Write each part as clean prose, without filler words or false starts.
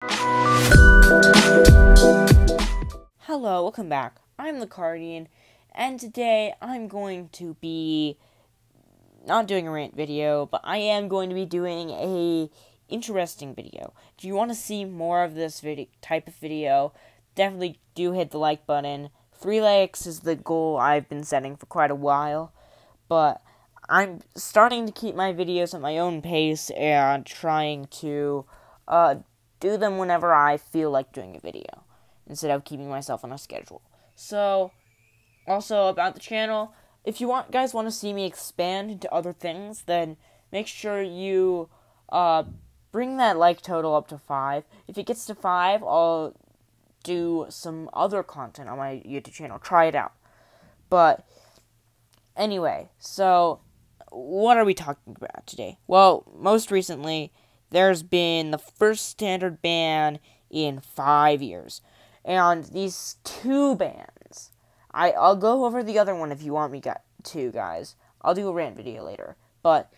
Hello, welcome back. I'm the Cardian, and today I'm going to be not doing a rant video, but I am going to be doing a interesting video. If you want to see more of this type of video, definitely do hit the like button. 3 likes is the goal I've been setting for quite a while, but I'm starting to keep my videos at my own pace and trying to do them whenever I feel like doing a video, instead of keeping myself on a schedule. So, also about the channel, if you guys want to see me expand into other things, then make sure you bring that like total up to 5. If it gets to 5, I'll do some other content on my YouTube channel. Try it out. But anyway, so what are we talking about today? Well, most recently, there's been the first standard ban in 5 years. And these 2 bans, I'll go over the other one if you want me to, guys. I'll do a rant video later. But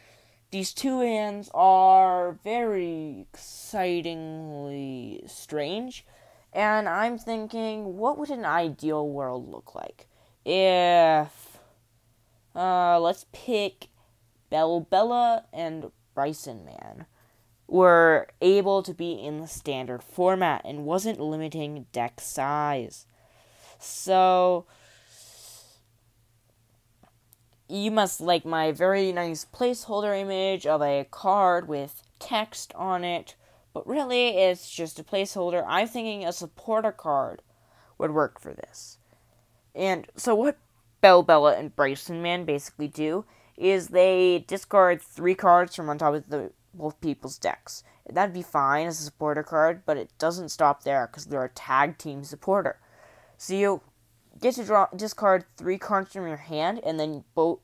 these 2 bans are very excitingly strange. And I'm thinking, what would an ideal world look like if, let's pick Bellbela and Brycenman were able to be in the standard format and wasn't limiting deck size. So, you must like my very nice placeholder image of a card with text on it, but really it's just a placeholder. I'm thinking a supporter card would work for this. And so what Bellbela and Brycenman basically do is they discard 3 cards from on top of both people's decks. That'd be fine as a supporter card, but it doesn't stop there because they're a tag team supporter. So you get to discard 3 cards from your hand, and then both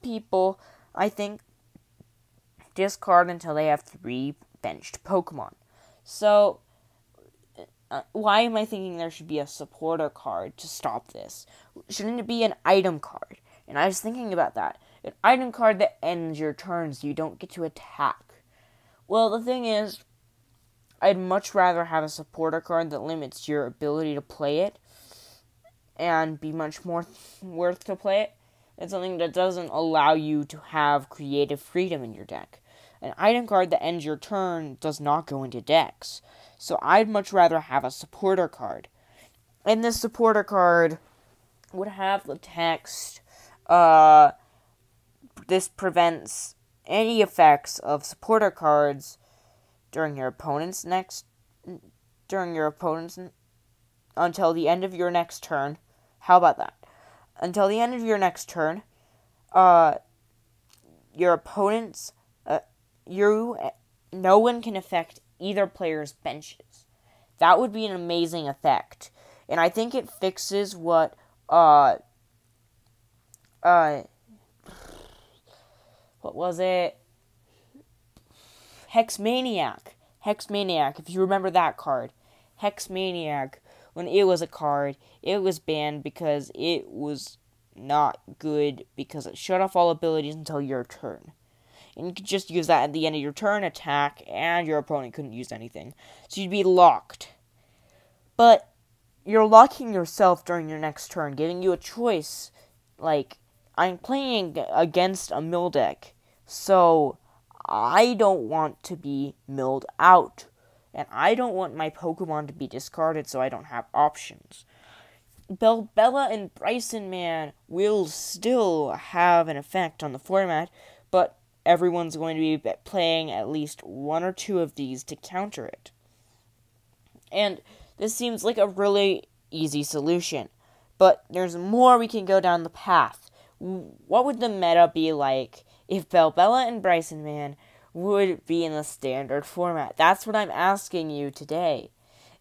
people, I think, discard until they have 3 benched Pokemon. So, why am I thinking there should be a supporter card to stop this? Shouldn't it be an item card? And I was thinking about that. An item card that ends your turn so you don't get to attack. Well, the thing is, I'd much rather have a supporter card that limits your ability to play it and be much more worth to play it. It's something that doesn't allow you to have creative freedom in your deck. An item card that ends your turn does not go into decks. So I'd much rather have a supporter card. And this supporter card would have the text, this prevents any effects of supporter cards until the end of your next turn. How about that? Until the end of your next turn, your opponent's, no one can affect either player's benches. That would be an amazing effect. And I think it fixes what, what was it? Hexmaniac, if you remember that card. Hexmaniac, when it was a card, it was banned because it was not good, because it shut off all abilities until your turn. And you could just use that at the end of your turn, attack, and your opponent couldn't use anything. So you'd be locked. But you're locking yourself during your next turn, giving you a choice. Like, I'm playing against a mill deck, so I don't want to be milled out. And I don't want my Pokemon to be discarded, so I don't have options. Bellbela and Brycenman will still have an effect on the format, but everyone's going to be playing at least 1 or 2 of these to counter it. And this seems like a really easy solution, but there's more we can go down the path. What would the meta be like if Bellbela and Brycenman would be in the standard format? That's what I'm asking you today.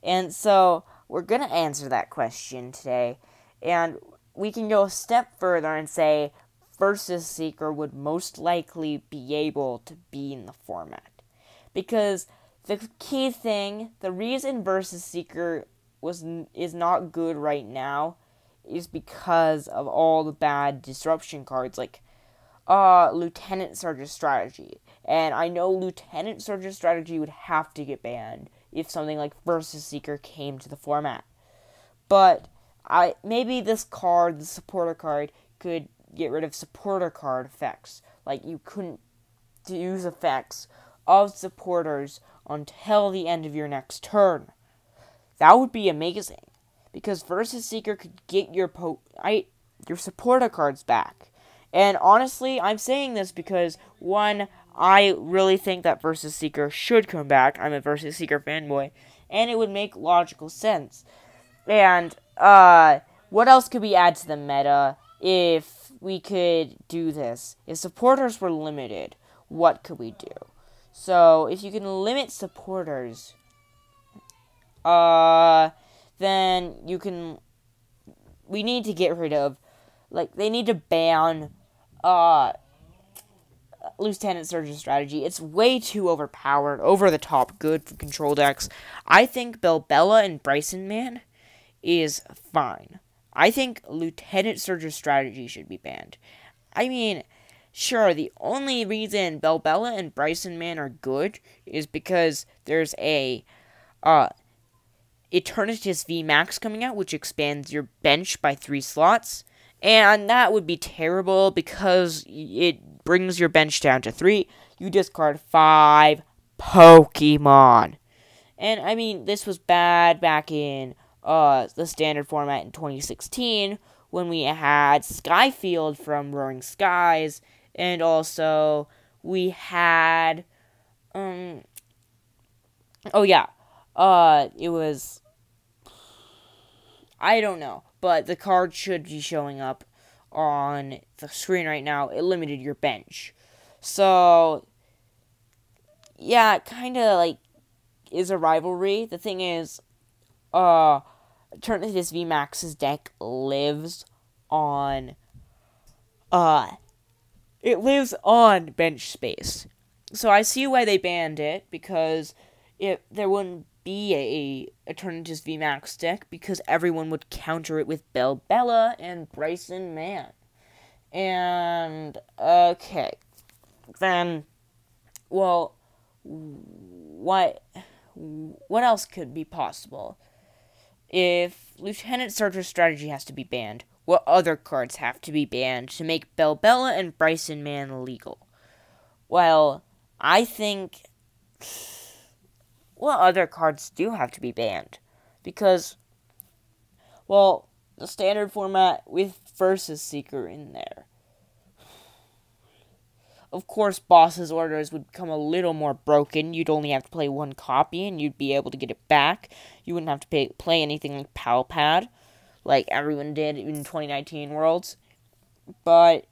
And so, we're going to answer that question today. And we can go a step further and say Versus Seeker would most likely be able to be in the format. Because the key thing, the reason Versus Seeker is not good right now is because of all the bad disruption cards. Like, Lieutenant Surge's strategy. And I know Lieutenant Surge's strategy would have to get banned if something like Versus Seeker came to the format. But maybe this card, the supporter card, could get rid of supporter card effects. Like, you couldn't use effects of supporters until the end of your next turn. That would be amazing, because Versus Seeker could get your supporter cards back. And honestly, I'm saying this because, one, I really think that Versus Seeker should come back. I'm a Versus Seeker fanboy, and it would make logical sense. And, what else could we add to the meta if we could do this? If supporters were limited, what could we do? So, if you can limit supporters, then we need to get rid of, they need to ban, Lieutenant Surge's strategy. It's way too overpowered, over the top good for control decks. I think Bellbela and Brycenman is fine. I think Lieutenant Surge's strategy should be banned. I mean, sure, the only reason Bellbela and Brycenman are good is because there's a Eternatus VMAX coming out, which expands your bench by 3 slots. And that would be terrible because it brings your bench down to 3. You discard 5 Pokemon. And, I mean, this was bad back in the standard format in 2016 when we had Skyfield from Roaring Skies. And also, we had, it was, I don't know, but the card should be showing up on the screen right now. It limited your bench. So, yeah, it kind of, is a rivalry. The thing is, Eternatus VMAX's deck lives on, it lives on bench space. So I see why they banned it, because there wouldn't be a Eternatus VMAX deck, because everyone would counter it with Bellbela and Brycenman. And, okay. Then, well, what else could be possible? If Lieutenant Surge's strategy has to be banned, what other cards have to be banned to make Bellbela and Brycenman legal? Well, I think, what other cards do have to be banned? Because, well, the standard format with Versus Seeker in there. Of course, Boss's Orders would become a little more broken. You'd only have to play 1 copy, and you'd be able to get it back. You wouldn't have to play anything like Palpad, like everyone did in 2019 Worlds. But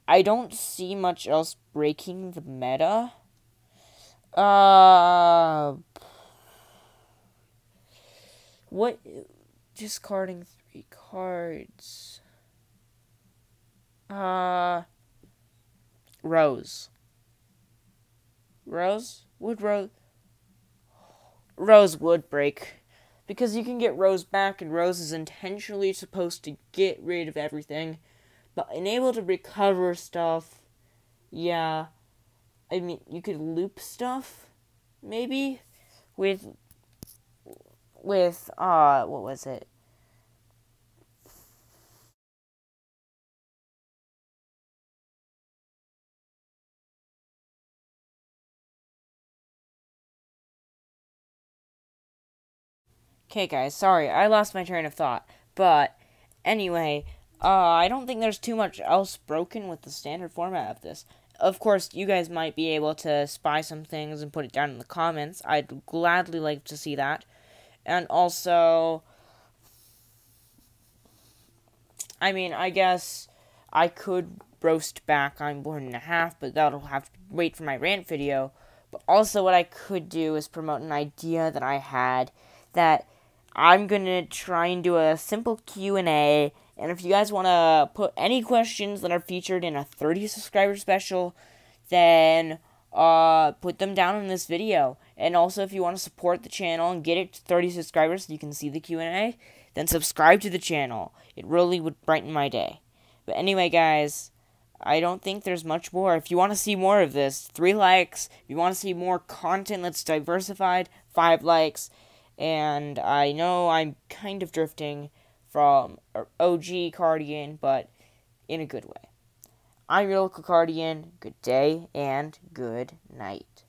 I don't see much else breaking the meta. What? Discarding 3 cards. Rose. Rose would break. Because you can get Rose back, and Rose is intentionally supposed to get rid of everything. But unable to recover stuff, yeah. I mean, you could loop stuff, maybe? With, what was it? Okay, guys, sorry, I lost my train of thought. But, anyway, I don't think there's too much else broken with the standard format of this. Of course, you guys might be able to spy some things and put it down in the comments. I'd gladly like to see that. And also, I mean, I guess I could roast back Unborn in a Half, but that'll have to wait for my rant video. But also what I could do is promote an idea that I had, that I'm going to try and do a simple Q&A, and if you guys want to put any questions that are featured in a 30 subscriber special, then put them down in this video. And also, if you want to support the channel and get it to 30 subscribers so you can see the Q&A, then subscribe to the channel. It really would brighten my day. But anyway, guys, I don't think there's much more. If you want to see more of this, 3 likes. If you want to see more content that's diversified, 5 likes. And I know I'm kind of drifting from OG Cardian, but in a good way. I'm your local Cardian. Good day and good night.